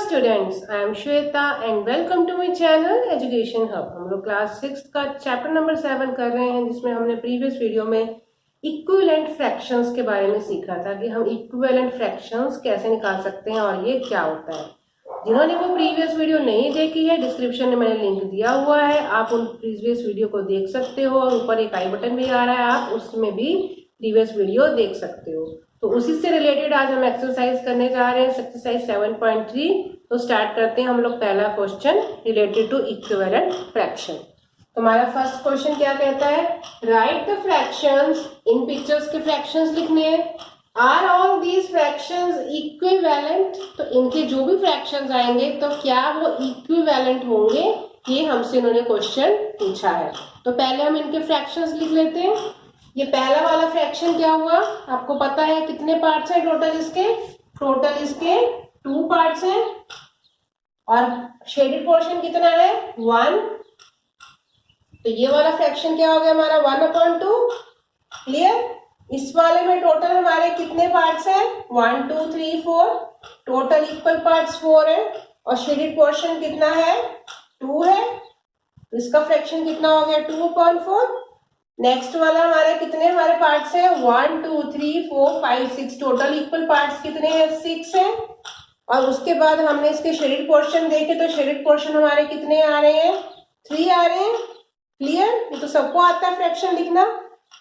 students, I am Shweta and welcome to my channel Education Hub। हम लोग class 6 का chapter number 7 कर रहे हैं, जिसमें हमने प्रीवियस वीडियो में इक्विवेलेंट फ्रैक्शंस के बारे में सीखा था कि हम इक्विवेलेंट फ्रैक्शंस कैसे निकाल सकते हैं और ये क्या होता है। जिन्होंने वो प्रीवियस वीडियो नहीं देखी है, डिस्क्रिप्शन में मैंने लिंक दिया हुआ है, आप उन प्रीवियस वीडियो को देख सकते हो और ऊपर एक आई बटन भी आ रहा है, आप उसमें भी प्रीवियस वीडियो देख सकते हो। तो उसी से रिलेटेड आज हम एक्सरसाइज करने जा रहे हैं, एक्सरसाइज 7.3। तो स्टार्ट करते हैं हम लोग पहला question related to equivalent fraction. तो हमारा फर्स्ट क्वेश्चन क्या कहता है, राइट द फ्रैक्शंस। इन पिक्चर्स के फ्रैक्शंस लिखने हैं। Are all these fractions equivalent. तो इनके जो भी फ्रैक्शंस आएंगे तो क्या वो इक्विवेलेंट होंगे, ये हमसे इन्होंने क्वेश्चन पूछा है। तो पहले हम इनके फ्रैक्शंस लिख लेते हैं। ये पहला वाला फ्रैक्शन क्या हुआ, आपको पता है कितने पार्ट्स हैं टोटल इसके? टोटल इसके 2 पार्ट्स हैं और शेडेड पोर्शन कितना है 1। तो ये वाला फ्रैक्शन क्या हो गया हमारा 1/2। क्लियर। इस वाले में टोटल हमारे कितने पार्ट्स हैं 1 2 3 4। टोटल इक्वल पार्ट्स 4 है और शेडेड पोर्शन कितना है 2 है। इसका फ्रैक्शन कितना हो गया 2/4। नेक्स्ट वाला हमारे कितने हमारे पार्ट्स हैं 1 2 3 4 5 6। टोटल इक्वल पार्ट्स कितने हैं 6 हैं। और उसके बाद हमने इसके शेडेड पोर्शन देखे तो शेडेड पोर्शन हमारे कितने आ रहे हैं 3 आ रहे हैं। क्लियर। ये तो सबको आता है फ्रैक्शन लिखना।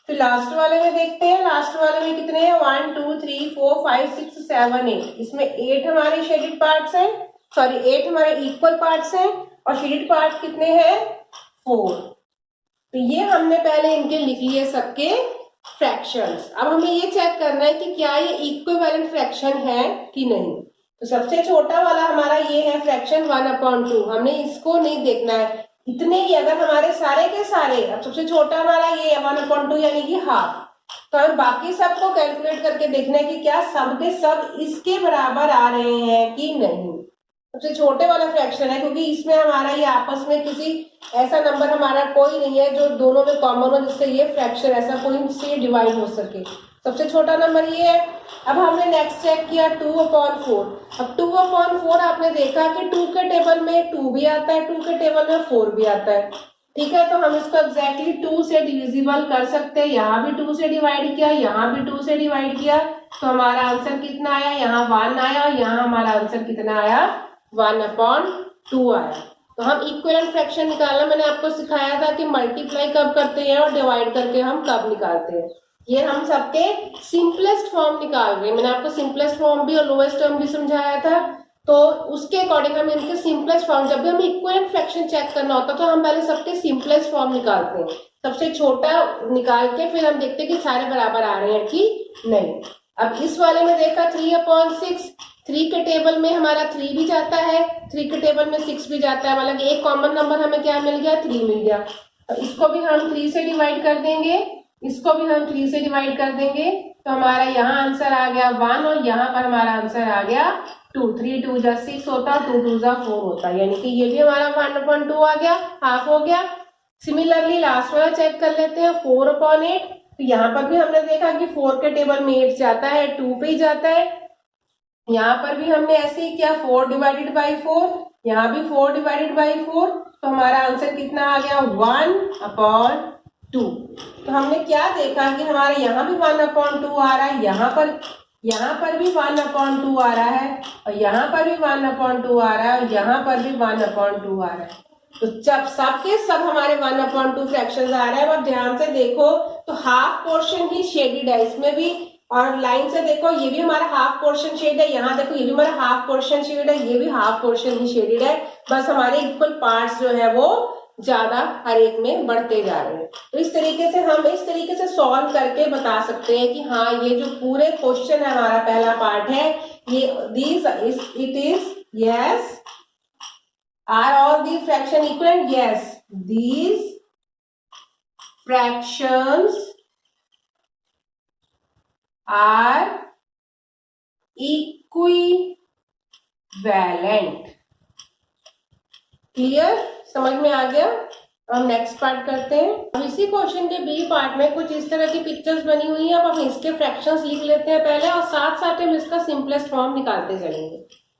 फिर लास्ट वाले में देखते हैं, लास्ट वाले में कितने हैं 1 2 3 4 5 6 7 8। इसमें 8 हमारे शेडेड पार्ट्स हैं, सॉरी 8 हमारे इक्वल पार्ट्स हैं और शेडेड पार्ट कितने हैं 4। तो ये हमने पहले इनके लिख लिए सबके फ्रैक्शंस। अब हमें ये चेक करना है कि क्या ये इक्विवेलेंट फ्रैक्शन है कि नहीं। तो सबसे छोटा वाला हमारा ये है फ्रैक्शन 1/2। हमने इसको नहीं देखना है, इतने ही अगर हमारे सारे के सारे। अब सबसे छोटा हमारा ये 1/2 यानी कि हाफ। तो हमें बाकी सबको कैलकुलेट करके देखना है कि क्या सब के सब इसके बराबर आ रहे हैं कि नहीं। सबसे छोटे वाला फ्रैक्शन है क्योंकि इसमें हमारा ये आपस में किसी ऐसा नंबर हमारा कोई नहीं है जो दोनों में कॉमन हो, जिससे ये फ्रैक्शन ऐसा कोई से डिवाइड हो सके। सबसे छोटा नंबर ये है। अब हमने नेक्स्ट चेक किया 2/4। अब 2/4 आपने देखा कि 2 के टेबल में 2 भी आता है, 2 के टेबल में 4 भी आता है। ठीक है, तो हम इसको एग्जैक्टली 2 से डिविजिबल कर सकते हैं। यहाँ भी 2 से डिवाइड किया, यहाँ भी 2 से डिवाइड किया, तो हमारा आंसर कितना आया, यहाँ 1 आया और यहाँ हमारा आंसर कितना आया 1/2 आया। तो हम इक्विवेलेंट फ्रैक्शन निकालना मैंने आपको सिखाया था कि मल्टीप्लाई कब करते हैं और डिवाइड करके हम कब निकालते हैं। ये हम सबके सिंपलेस्ट फॉर्म निकाल रहे हैं। मैंने आपको सिंपलेस्ट फॉर्म भी और लोएस्ट टर्म भी समझाया था, तो उसके अकॉर्डिंग हम इनके सिंपलेस्ट फॉर्म, जब भी हमें इक्विवेलेंट फ्रैक्शन चेक करना होता है तो हम पहले सबके सिंपलेस्ट फॉर्म निकालते हैं। सबसे छोटा निकाल के फिर हम देखते हैं कि सारे बराबर आ रहे हैं कि नहीं। अब इस वाले में देखा 3/6। 3 के टेबल में हमारा 3 भी जाता है, 3 के टेबल में 6 भी जाता है, मतलब एक कॉमन नंबर हमें क्या मिल गया 3 मिल गया। तो इसको भी हम 3 से डिवाइड कर देंगे, इसको भी हम 3 से डिवाइड कर देंगे, तो हमारा यहाँ आंसर आ गया 1 और यहाँ पर हमारा आंसर आ गया 2। 3 2 जा 6 होता, 2 2 जा 4 होता, यानी कि ये भी हमारा 1/2 आ गया, हाफ हो गया। सिमिलरली लास्ट वाला चेक कर लेते हैं 4/8। तो यहाँ पर भी हमने देखा कि 4 के टेबल में 8 जाता है, 2 पे ही जाता है। यहाँ पर भी हमने ऐसे ही किया 4/4, यहाँ भी 4/4। तो हमारा आंसर कितना आ गया 1/2। तो हमने क्या देखा कि हमारे यहाँ भी 1/2 आ रहा है, यहाँ पर भी 1/2 आ रहा है और यहाँ पर भी 1/2 आ रहा है और यहाँ पर भी 1/2 आ रहा है। तो जब सबके सब हमारे 1/2 फ्रैक्शंस आ रहे हैं, अब ध्यान से देखो तो हाफ पोर्शन ही शेडेड है इसमें भी, और लाइन से देखो ये भी हमारा हाफ पोर्शन शेड है, यहाँ देखो ये भी हमारा हाफ पोर्शन शेड है, ये भी हाफ पोर्शन ही शेडेड है। बस हमारे इक्वल पार्ट्स जो है वो ज्यादा हर एक में बढ़ते जा रहे हैं। तो इस तरीके से हम इस तरीके से सॉल्व करके बता सकते हैं कि हाँ ये जो पूरे क्वेश्चन है हमारा पहला पार्ट है ये it is yes are all these fraction equivalent. Yes, these fractions are equivalent. Clear, समझ में आ गया। हम नेक्स्ट पार्ट करते हैं। अब इसी क्वेश्चन के बी पार्ट में कुछ इस तरह की पिक्चर्स बनी हुई है। अब हम इसके फ्रैक्शंस लिख लेते हैं पहले और साथ साथ हम इसका सिंपलेस्ट फॉर्म निकालते चलेंगे।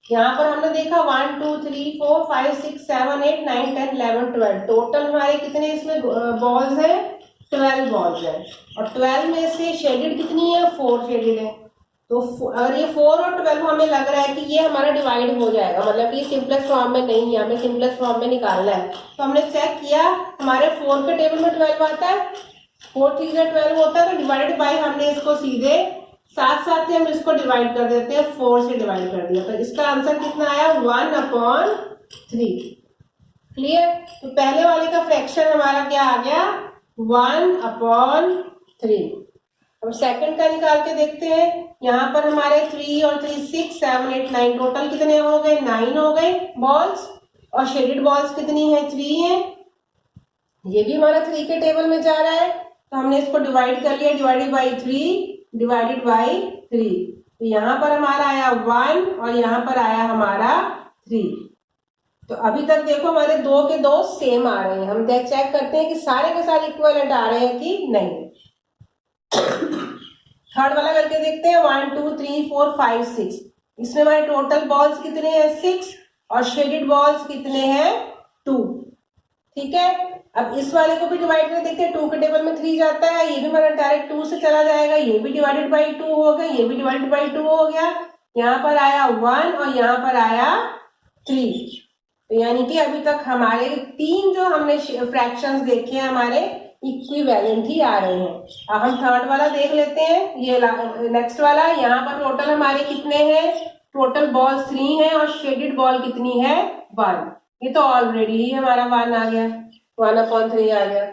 यहाँ पर हमने देखा 1 2 3 4 5 6 7 8 9 10 11 12 टोटल हमारे कितने इसमें बॉल्स हैं, 12 बॉल्स हैं। और 12 में से शेडेड कितनी है, 4 शेडेड है। तो अगर ये 4 और 12 हमें लग रहा है कि ये हमारा डिवाइड हो जाएगा, मतलब कि सिंपलेस्ट फॉर्म में नहीं है, हमें सिंपलेस्ट फॉर्म में निकालना है। तो हमने चेक किया, हमारे 4 के टेबल में 12 आता है, 4 3 12 होता है, तो डिवाइडेड बाई हमने इसको सीधे साथ साथ ही हम इसको डिवाइड कर देते हैं, 4 से डिवाइड कर दिया। तो इसका आंसर कितना आया, 1/3। क्लियर। तो पहले वाले का फ्रैक्शन हमारा क्या आ गया, 1/3। अब सेकंड का निकाल के देखते हैं। यहाँ पर हमारे 3 और 3 6 7 8 9 टोटल कितने हो गए, 9 हो गए बॉल्स। और शेडेड बॉल्स कितनी है, 3 है। ये भी हमारा 3 के टेबल में जा रहा है, तो हमने इसको डिवाइड कर लिया, डिवाइडेड बाई 3 डिवाइडेड बाई 3। तो यहाँ पर हमारा आया 1 और यहाँ पर आया हमारा 3। तो अभी तक देखो हमारे 2 के 2 सेम आ रहे हैं। हम चेक करते हैं कि सारे के सारे इक्विवेलेंट आ रहे हैं कि नहीं। थर्ड वाला करके देखते हैं, 1 2 3 4 5 6। इसमें हमारे टोटल बॉल्स कितने हैं, 6 और शेडेड बॉल्स कितने हैं, 2। ठीक है। अब इस वाले को भी डिवाइड करके देखते हैं, 2 के टेबल में 3 जाता है, ये भी हमारा डायरेक्ट 2 से चला जाएगा, ये भी डिवाइडेड बाई 2 हो गया, ये भी डिवाइडेड बाई 2 हो गया। यहाँ पर आया 1 और यहाँ पर आया 3। तो यानी कि अभी तक हमारे 3 जो हमने फ्रैक्शंस देखे हैं हमारे इक्विवेलेंट ही आ रहे हैं। अब हम थर्ड वाला देख लेते हैं, ये नेक्स्ट वाला। यहाँ पर टोटल हमारे कितने हैं, टोटल बॉल 3 है और शेडेड बॉल कितनी है, 1। ये तो ऑलरेडी ही हमारा 1 आ गया, 1/3 आ गया।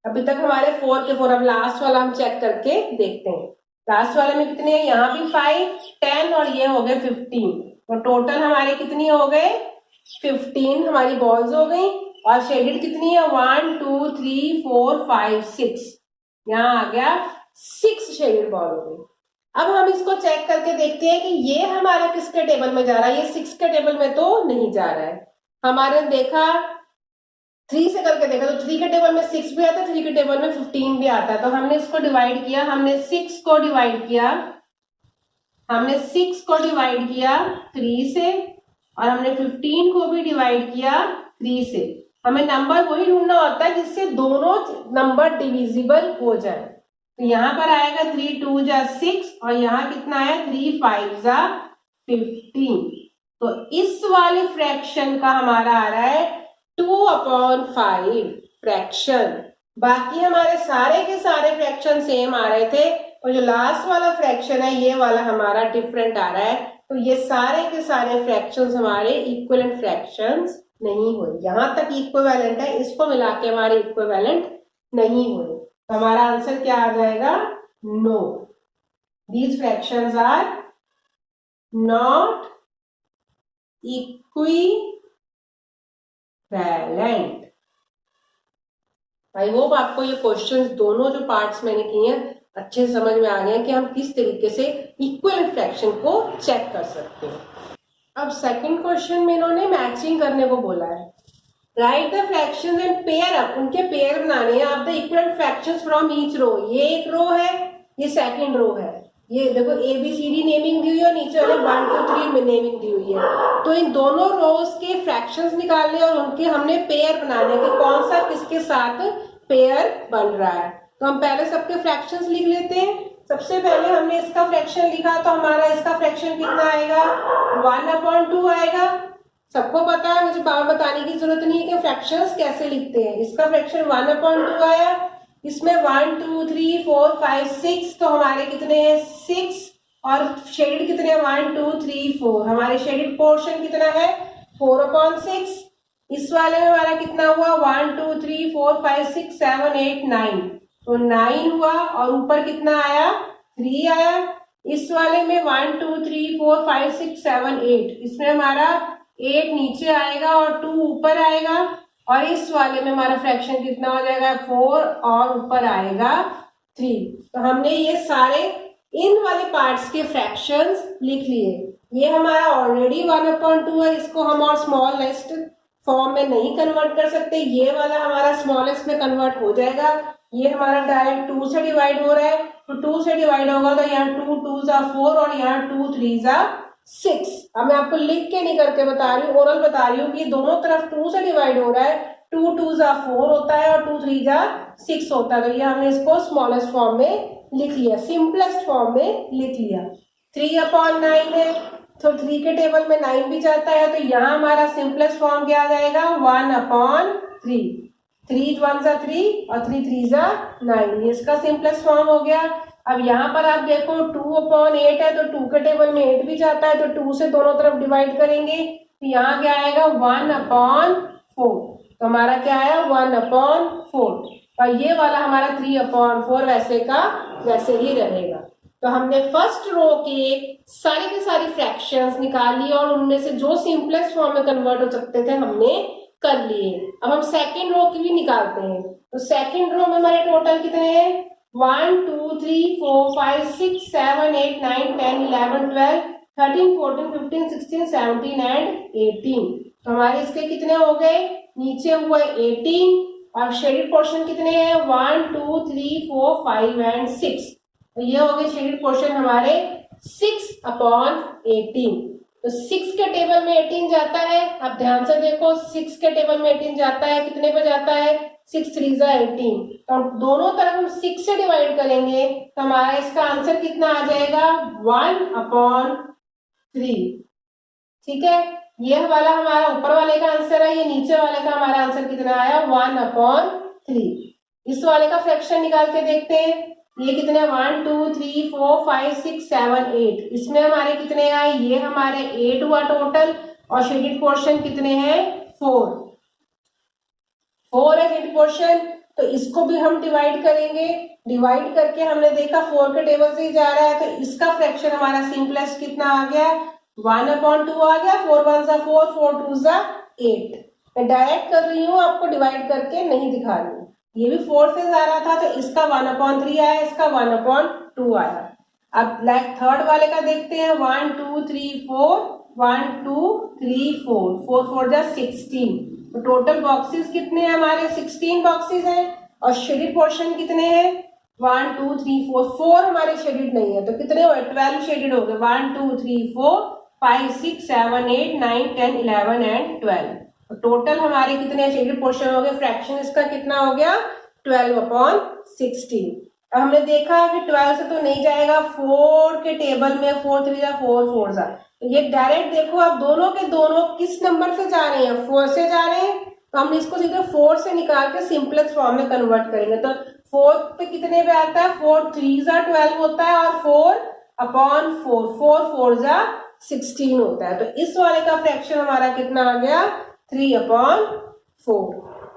अभी तक हमारे 4 के 4। अब लास्ट वाला हम चेक करके देखते हैं, लास्ट वाले में कितने हैं। यहाँ भी 5 10 और ये हो गए 15। तो टोटल हमारे कितनी हो गए, 15 हमारी बॉल्स हो गई। और शेडेड कितनी है, 1 2 3 4 5 6। यहाँ आ गया 6 शेडेड बॉल हो गई। अब हम इसको चेक करके देखते हैं कि ये हमारा किसके टेबल में जा रहा है। ये 6 के टेबल में तो नहीं जा रहा है। हमारे देखा 3 से करके देखा, तो 3 के टेबल में 6 भी आता है, 3 के टेबल में 15 भी आता है। तो हमने इसको डिवाइड किया, हमने 6 को डिवाइड किया, हमने 6 को डिवाइड किया 3 से, और हमने 15 को भी डिवाइड किया 3 से। हमें नंबर वही ढूंढना होता है जिससे दोनों नंबर डिविजिबल हो जाए। तो यहाँ पर आएगा 3 2 जा 6 और यहाँ कितना है, 3 5 जा 15। तो इस वाले फ्रैक्शन का हमारा आ रहा है 2/5 फ्रैक्शन। बाकी हमारे सारे के सारे फ्रैक्शन सेम आ रहे थे, और जो लास्ट वाला फ्रैक्शन है ये वाला हमारा डिफरेंट आ रहा है। तो ये सारे के सारे फ्रैक्शंस हमारे इक्विवेलेंट फ्रैक्शंस नहीं हुए। यहां तक इक्विवेलेंट है, इसको मिला के हमारे इक्विवेलेंट नहीं हुए। तो हमारा आंसर क्या आ जाएगा, no, these fractions are not equivalent. I hope आपको ये क्वेश्चंस दोनों जो पार्ट्स मैंने किए हैं अच्छे से समझ में आ गए कि हम किस तरीके से इक्विवेलेंट फ्रैक्शन को चेक कर सकते हैं। अब सेकंड क्वेश्चन में इन्होंने मैचिंग करने को बोला है। Write the fractions and pair up, उनके पेयर बनाने हैं। आप the equivalent fractions from each row. ये एक रो है, ये सेकंड रो है। ये देखो ABCD नेमिंग दी हुई है और नीचे वाले 1 2 3 नेमिंग दी हुई है। तो इन दोनों रोज के फ्रैक्शंस निकालने और उनके हमने पेयर बनाने कि कौन सा किसके साथ पेयर बन रहा है। तो हम पहले सबके फ्रैक्शंस लिख लेते हैं। सबसे पहले हमने इसका फ्रैक्शन लिखा, तो हमारा इसका फ्रैक्शन कितना आएगा, 1/2 आएगा। सबको पता है, मुझे बार बताने की जरूरत नहीं है कि फ्रैक्शंस कैसे लिखते हैं। इसका फ्रैक्शन 1/2 आया। इसमें 1 2 3 4 5 6, तो हमारे कितने हैं, 6। और शेडेड कितने हैं, 1 2 3 4। हमारे शेडेड पोर्शन कितना है, 4/6। इस वाले में हमारा कितना हुआ, 1 2 3 4 5 6 7 8 9, तो 9 हुआ। और ऊपर कितना आया, 3 आया। इस वाले में 1 2 3 4 5 6 7 8, इसमें हमारा 8 नीचे आएगा और 2 ऊपर आएगा। और इस वाले में हमारा फ्रैक्शन कितना हो जाएगा, 4 और ऊपर आएगा 3। तो हमने ये सारे इन वाले पार्ट्स के फ्रैक्शंस लिख लिए। ये हमारा ऑलरेडी 1/2 है, इसको हम और स्मॉलेस्ट फॉर्म में नहीं कन्वर्ट कर सकते। ये वाला हमारा स्मॉलेस्ट में कन्वर्ट हो जाएगा। ये हमारा डायरेक्ट 2 से डिवाइड हो रहा है, तो 2 से डिवाइड होगा तो यहाँ 2 2 जा 4 और यहाँ 2 3 जा 6। अब मैं आपको लिख के नहीं करके बता रही हूँ, ओरल बता रही हूँ कि दोनों तरफ 2 से डिवाइड हो रहा है। 2 2 जा 4 होता है और 2 3 जा 6 होता है। तो ये हमने इसको स्मॉलेस्ट फॉर्म में लिख लिया, सिंपलेस्ट फॉर्म में लिख लिया। 3/9 है तो 3 के टेबल में 9 भी जाता है, तो यहाँ हमारा सिंपलेस्ट फॉर्म क्या आ जाएगा 1/3। 3 1 जा 3 और 3 3 जा 9, ये इसका सिंपलेस्ट फॉर्म हो गया। अब यहाँ पर आप देखो 2/8 है तो 2 के टेबल में 8 भी जाता है, तो 2 से दोनों तरफ डिवाइड करेंगे तो यहाँ क्या आएगा 1/4। तो हमारा क्या आया 1/4, और ये वाला हमारा 3/4 वैसे का वैसे ही रहेगा। तो हमने फर्स्ट रो के सारी फ्रैक्शंस निकाल ली और उनमें से जो सिंपलेस्ट फॉर्म में कन्वर्ट हो सकते थे हमने कर लिए। अब हम सेकंड रो की भी निकालते हैं। तो सेकंड रो में हमारे टोटल कितने हैं 1 2 3 4 5 6 7 8 9 10 11 12 13 14 15 16 17 एंड 18। तो हमारे इसके कितने हो गए, नीचे हुआ 18 और शेडेड पोर्शन कितने हैं 1 2 3 4 5 एंड 6। तो ये हो गए शेडेड पोर्शन हमारे 6/18। तो 6 के टेबल में 18 जाता है। अब ध्यान से देखो 6 के टेबल में 18 जाता है, कितने पे जाता है 6 3 जा 18। तो दोनों तरफ हम 6 से डिवाइड करेंगे तो हमारा इसका आंसर कितना आ जाएगा 1/3। ठीक है, ये वाला हमारा ऊपर वाले का आंसर है, ये नीचे वाले का हमारा आंसर कितना आया 1/3। इस वाले का फ्रैक्शन निकाल के देखते हैं, ये कितने 1 2 3 4 5 6 7 8, इसमें हमारे कितने आए, ये हमारे 8 हुआ टोटल और शेडेड पोर्शन कितने हैं 4 है शेडेड पोर्शन। तो इसको भी हम डिवाइड करेंगे, डिवाइड करके हमने देखा 4 के टेबल से ही जा रहा है, तो इसका फ्रैक्शन हमारा सिंपलेस्ट कितना आ गया 1/2 आ गया। 4 1 जा 4 4 2 जा 8। मैं डायरेक्ट कर रही हूँ, आपको डिवाइड करके नहीं दिखा रही हूँ। ये भी 4 से जा रहा था तो इसका 1/3 आया, इसका 1/2 आया। अब थर्ड वाले का देखते हैं 1 2 3 4 1 2 3 4 4 4 जा 16। तो टोटल बॉक्सेस कितने हैं हमारे 16 बॉक्सेस हैं और शेडेड पोर्शन कितने हैं 1 2 3 4 हमारे शेडेड नहीं है, तो कितने हुए 12 शेडेड हो गए 1 2 3 4 5 6 7 8 9 10 11 एंड 12। तो टोटल हमारे कितने शेडेड पोर्शन हो गए, फ्रैक्शन इसका कितना हो गया 12/16। अब हमने देखा कि 12 से तो नहीं जाएगा, 4 के टेबल में 4 3 जा 4 4 जा, तो ये डायरेक्ट देखो आप दोनों के दोनों किस नंबर से जा रहे हैं 4 से जा रहे हैं, तो हम इसको सीधे 4 से निकाल के सिंपलेस्ट फॉर्म में कन्वर्ट करेंगे। तो 4 पे कितने पे आता है 4 3 जा 12 होता है और 4/4 4 4 जा 16 होता है। तो इस वाले का फ्रैक्शन हमारा कितना आ गया 3/4।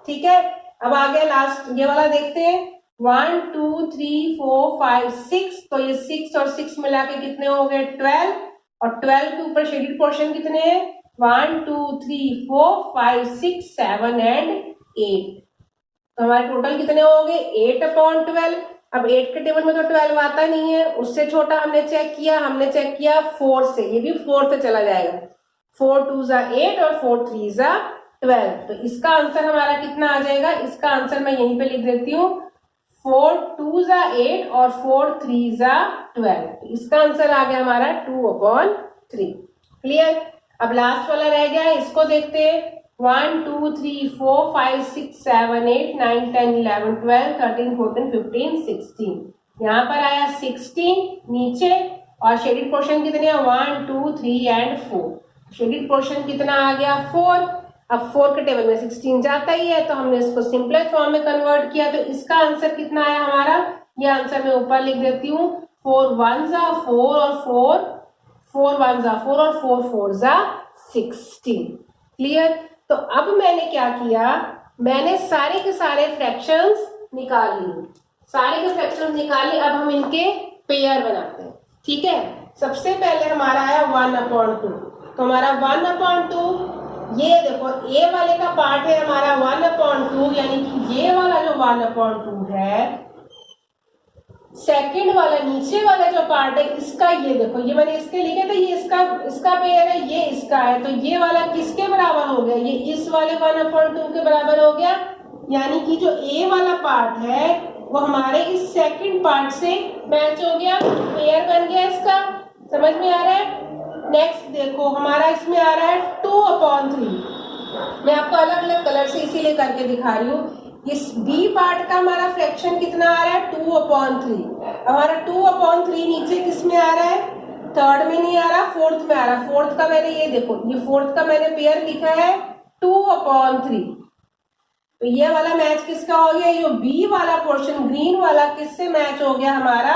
ठीक है, अब आगे लास्ट ये वाला देखते हैं 1 2 3 4 5 6, तो ये 6 और 6 मिला के कितने हो गए 12 और 12 के ऊपर शेडेड पोर्शन कितने हैं 1 2 3 4 5 6 7 एंड 8। तो हमारे टोटल कितने हो गए 8/12। अब 8 के टेबल में तो 12 आता नहीं है, उससे छोटा हमने चेक किया 4 से, ये भी 4 से चला जाएगा 4 2 जा 8 और 4 3 जा 12। तो इसका आंसर हमारा कितना आ जाएगा, इसका आंसर मैं यहीं पे लिख देती हूँ 4 2 जा 8 और 4 3 जा 12। तो इसका आंसर आ गया हमारा 2/3। क्लियर। अब लास्ट वाला रह गया है, इसको देखते हैं 1 2 3 4 5 6 7 8 9 10 11 12 13 14 15 16। यहाँ पर आया 16 नीचे और शेडेड पोर्शन कितने हैं 1 2 3 एंड 4। शेडेड पोर्शन कितना आ गया 4। अब 4 के टेबल में 16 जाता ही है, तो हमने इसको सिंपलेस्ट फॉर्म में कन्वर्ट किया, तो इसका आंसर कितना आया हमारा, ये आंसर मैं ऊपर लिख देती हूँ 4 1 जा 4 और 4 1 जा 4 और 4 4 जा 16। क्लियर। तो अब मैंने क्या किया, मैंने सारे के सारे फ्रैक्शंस निकाल लिए, अब हम इनके पेयर बनाते हैं। ठीक है, सबसे पहले हमारा आया 1/2। तो हमारा 1/2, ये देखो ए वाले का पार्ट है हमारा 1/2, यानी कि ये वाला जो 1/2 है, सेकंड वाला नीचे वाला जो पार्ट है इसका, ये देखो ये मैंने इसके लिखे थे, ये इसका पेयर है, ये इसका है, तो ये वाला किसके बराबर हो गया, ये इस वाले 1/2 के बराबर हो गया। यानी कि जो ए वाला पार्ट है वो हमारे इस सेकंड पार्ट से मैच हो गया, पेयर बन गया इसका। समझ में आ रहा है। नेक्स्ट देखो हमारा इसमें आ रहा है 2/3। मैं आपको अलग अलग कलर से इसीलिए करके दिखा रही हूँ। इस बी पार्ट का हमारा फ्रैक्शन कितना आ रहा है 2/3। हमारा 2/3 नीचे किस में आ रहा है, थर्ड में नहीं आ रहा, फोर्थ में आ रहा। फोर्थ का मैंने ये देखो, ये फोर्थ का मैंने पेयर लिखा है 2/3। तो ये वाला मैच किसका हो गया, ये बी वाला पोर्शन ग्रीन वाला किससे मैच हो गया, हमारा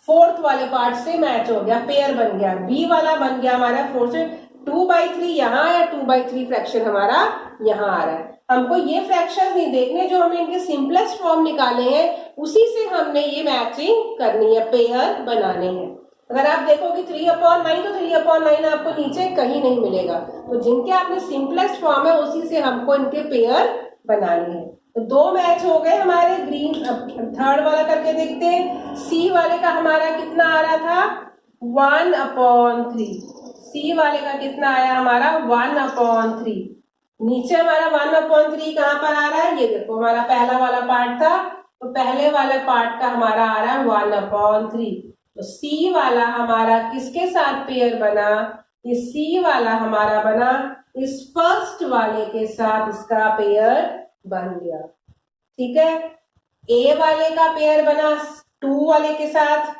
फोर्थ वाले पार्ट से मैच हो गया, पेयर बन गया। बी वाला बन गया हमारा फोर्थ से 2/3 यहाँ या 2/3 फ्रैक्शन हमारा यहाँ आ रहा है। हमको ये फ्रैक्शन नहीं देखने, जो हमें इनके सिंपलेस्ट फॉर्म निकाले हैं उसी से हमने ये मैचिंग करनी है, पेयर बनाने हैं। अगर आप देखोगे 3/9 तो 3/9 आपको नीचे कहीं नहीं मिलेगा। तो जिनके आपने सिंपलेस्ट फॉर्म है उसी से हमको इनके पेयर बनाने हैं। तो दो मैच हो गए हमारे ग्रीन। अब थर्ड वाला करके देखते हैं। सी वाले का हमारा कितना आ रहा था 1/3। सी वाले का कितना आया हमारा 1/3। नीचे हमारा 1/3 कहाँ पर आ रहा है, ये देखो हमारा पहला वाला पार्ट था, तो पहले वाले पार्ट का हमारा आ रहा है 1/3। तो सी वाला हमारा किसके साथ पेयर बना, ये सी वाला हमारा बना इस फर्स्ट वाले के साथ, इसका पेयर बन गया। ठीक है, ए वाले का पेयर बना 2 वाले के साथ,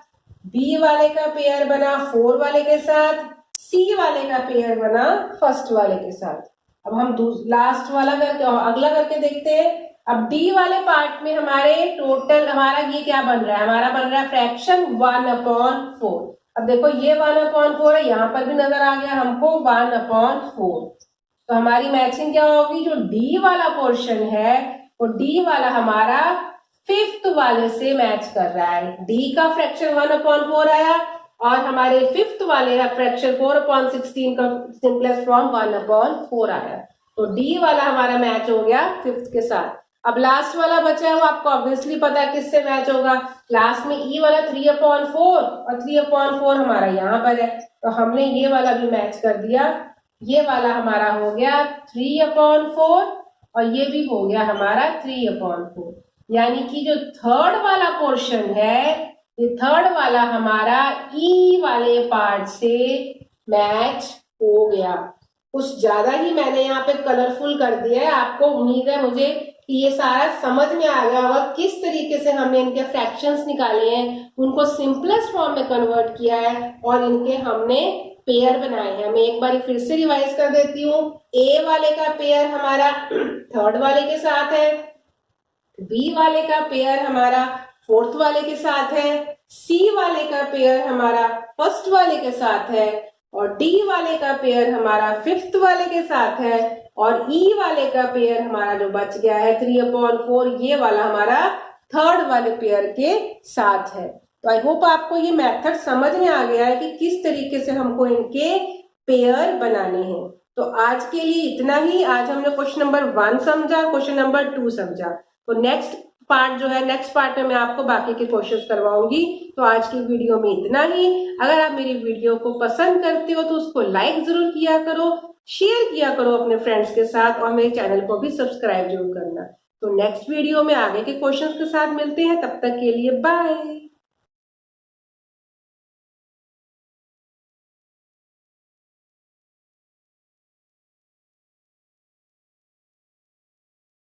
बी वाले का पेयर बना 4 वाले के साथ, सी वाले का पेयर बना फर्स्ट वाले के साथ। अब हम लास्ट वाला करके अगला करके देखते हैं। अब डी वाले पार्ट में हमारे टोटल हमारा ये क्या बन रहा है, हमारा बन रहा है फ्रैक्शन 1/4। अब देखो ये 1/4 है, यहाँ पर भी नजर आ गया हमको 1/4। तो हमारी मैचिंग क्या होगी, जो डी वाला पोर्शन है वो डी वाला हमारा फिफ्थ वाले से मैच कर रहा है। डी का फ्रैक्शन 1/4 आया और हमारे फिफ्थ वाले फ्रैक्शन 4/16 का सिंपलेस्ट फॉर्म 1/4 आया। तो डी वाला हमारा मैच हो गया फिफ्थ के साथ। अब लास्ट वाला बचा है, वो आपको ऑब्वियसली पता है किससे मैच होगा। लास्ट में ई वाला 3/4 और 3/4 हमारा यहाँ पर है, तो हमने ये वाला भी मैच कर दिया। ये वाला हमारा हो गया 3/4 और ये भी हो गया हमारा 3/4। यानी कि जो थर्ड वाला पोर्शन है, ये थर्ड वाला हमारा ई वाले पार्ट से मैच हो गया। कुछ ज्यादा ही मैंने यहाँ पे कलरफुल कर दिया है। आपको उम्मीद है मुझे कि ये सारा समझ में आ गया होगा किस तरीके से हमने इनके फ्रैक्शंस निकाले हैं, उनको सिंपलेस्ट फॉर्म में कन्वर्ट किया है और इनके हमने पेयर बनाए हैं। मैं एक बार फिर से रिवाइज कर देती हूँ। ए वाले का पेयर हमारा थर्ड वाले के साथ है, बी वाले का पेयर हमारा फोर्थ वाले के साथ है, सी वाले का पेयर हमारा फर्स्ट वाले के साथ है और डी वाले का पेयर हमारा फिफ्थ वाले के साथ है और ई वाले का पेयर हमारा जो बच गया है 3/4, ये वाला हमारा थर्ड वाले पेयर के साथ है। तो आई होप आपको ये मेथड समझ में आ गया है कि किस तरीके से हमको इनके पेयर बनाने हैं। तो आज के लिए इतना ही। आज हमने क्वेश्चन नंबर 1 समझा, क्वेश्चन नंबर 2 समझा। तो नेक्स्ट पार्ट में मैं आपको बाकी के क्वेश्चंस करवाऊंगी। तो आज की वीडियो में इतना ही। अगर आप मेरी वीडियो को पसंद करते हो तो उसको लाइक जरूर किया करो, शेयर किया करो अपने फ्रेंड्स के साथ और मेरे चैनल को भी सब्सक्राइब जरूर करना। तो नेक्स्ट वीडियो में आगे के क्वेश्चंस के साथ मिलते हैं। तब तक के लिए बाय।